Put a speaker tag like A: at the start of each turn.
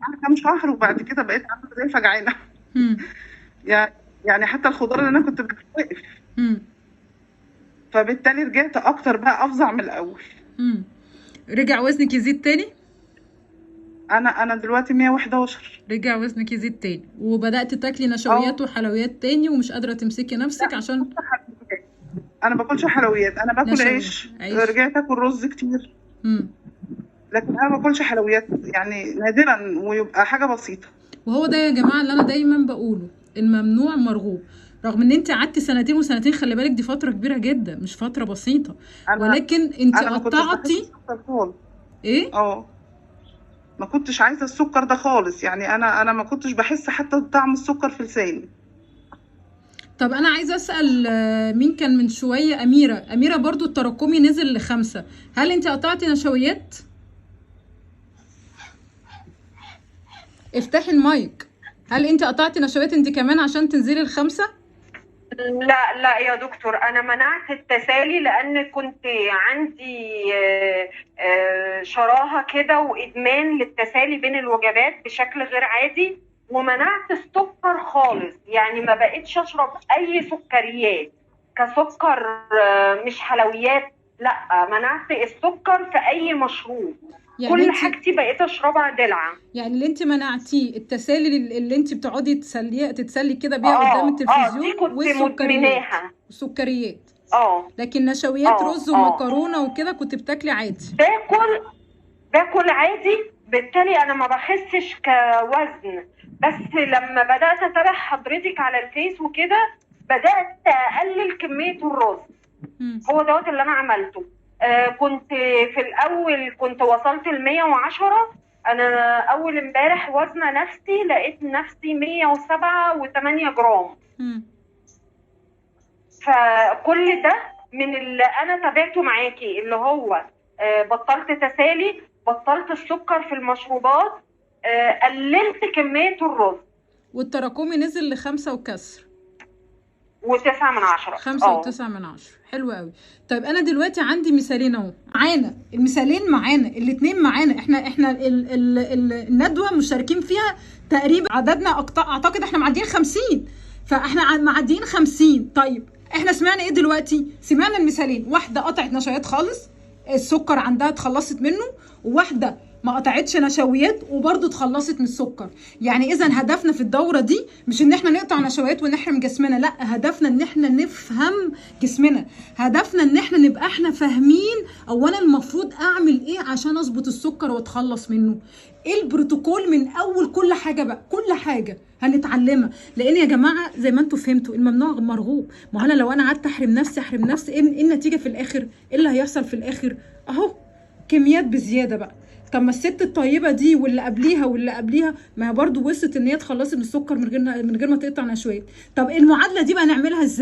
A: معاها كام شهر وبعد كده بقيت عامله زي الفجعانه.
B: امم.
A: يعني يعني حتى الخضار اللي انا كنت باكله وقف.
B: امم.
A: فبالتالي رجعت اكتر بقى افظع من الاول.
B: امم. رجع وزنك يزيد تاني؟
A: انا دلوقتي 111.
B: رجع وزنك يزيد تاني وبدأت تاكلي نشويات
A: اه.
B: وحلويات تاني ومش قادرة تمسكي
A: لا
B: نفسك عشان
A: حلويات. انا ما باكلش حلويات، انا باكل
B: نشويات
A: عيش،
B: عيش.
A: رجعت اكل رز كتير.
B: امم.
A: لكن انا ما باكلش حلويات، يعني نادرا ويبقى حاجه بسيطه.
B: وهو ده يا جماعة اللي انا دايما بقوله، الممنوع مرغوب. رغم ان انت قعدتي سنتين وسنتين، خلي بالك دي فترة كبيرة جدا مش فترة بسيطة،
A: انا
B: ولكن انت
A: انا ما كنتش بحس
B: قطعتي.
A: السكر خالص.
B: ايه؟
A: اه، ما كنتش عايزه السكر ده خالص، يعني انا ما كنتش بحس حتى طعم السكر في لساني.
B: طب انا عايزه اسال مين كان من شويه؟ اميره برضو التراكمي نزل ل5. هل انت قطعتي نشويات؟ افتحي المايك. هل انت قطعتي نشويات انت كمان عشان تنزلي ل5؟
C: لا لا يا دكتور، انا منعت التسالي لان كنت عندي شراهة كده وادمان للتسالي بين الوجبات بشكل غير عادي، ومنعت السكر خالص، يعني ما بقتش اشرب اي سكريات كسكر، مش حلويات. لا، منعت السكر في اي مشروب.
B: يعني
C: كل
B: انت،
C: حاجتي بقيت اشربها دلعة.
B: يعني اللي انت منعتيه التسالي اللي انت بتقعدي تتسلي كده بيها قدام
C: دي
B: التلفزيون
C: كنت
B: والسكريات.
C: مدمناها.
B: السكريات.
C: اه
B: لكن نشويات
C: اه
B: رز
C: اه
B: ومكرونه وكده كنت بتاكلي عادي.
C: باكل عادي، بالتالي انا ما بخسش كوزن. بس لما بدات اتابع حضرتك على الفيس وكده، بدات اقلل كميه الرز.
B: مم.
C: هو دوت اللي انا عملته. كنت في الاول كنت وصلت ل 110. انا اول امبارح وزنه نفسي لقيت نفسي 107 و8 جرام.
B: مم.
C: فكل ده من اللي انا تابعته معاكي، اللي هو بطلت تسالي، بطلت السكر في المشروبات، قللت كمية الرز.
B: والتراكمي نزل ل5 وكسر.
C: و9 من 10.
B: 5.9. حلو قوي. طيب انا دلوقتي عندي مثالين اهو معانا، المثالين معانا، الاتنين معانا، احنا الندوه مشاركين فيها تقريبا عددنا اعتقد احنا معديين 50. فاحنا معديين 50. طيب احنا سمعنا ايه دلوقتي؟ سمعنا المثالين، واحده قطعت نشويات خالص السكر عندها اتخلصت منه، وواحده ما قطعتش نشويات وبرضه اتخلصت من السكر. يعني اذا هدفنا في الدوره دي مش ان احنا نقطع نشويات ونحرم جسمنا، لا، هدفنا ان احنا نفهم جسمنا، هدفنا ان احنا نبقى احنا فاهمين اولا المفروض اعمل ايه عشان اظبط السكر واتخلص منه. ايه البروتوكول من اول كل حاجه بقى، كل حاجه هنتعلمها. لان يا جماعه زي ما انتم فهمتوا الممنوع مرغوب. ما انا لو انا قعدت احرم نفسي إيه النتيجه في الاخر؟ ايه اللي هيحصل في الاخر؟ اهو كميات بزياده بقى. طب ما الست الطيبه دي واللي قبليها واللي قبليها ما هي برضه وصلت ان هي اتخلصت من السكر من غير ما تقطع نشويات. طب المعادله دي بقى نعملها ازاي؟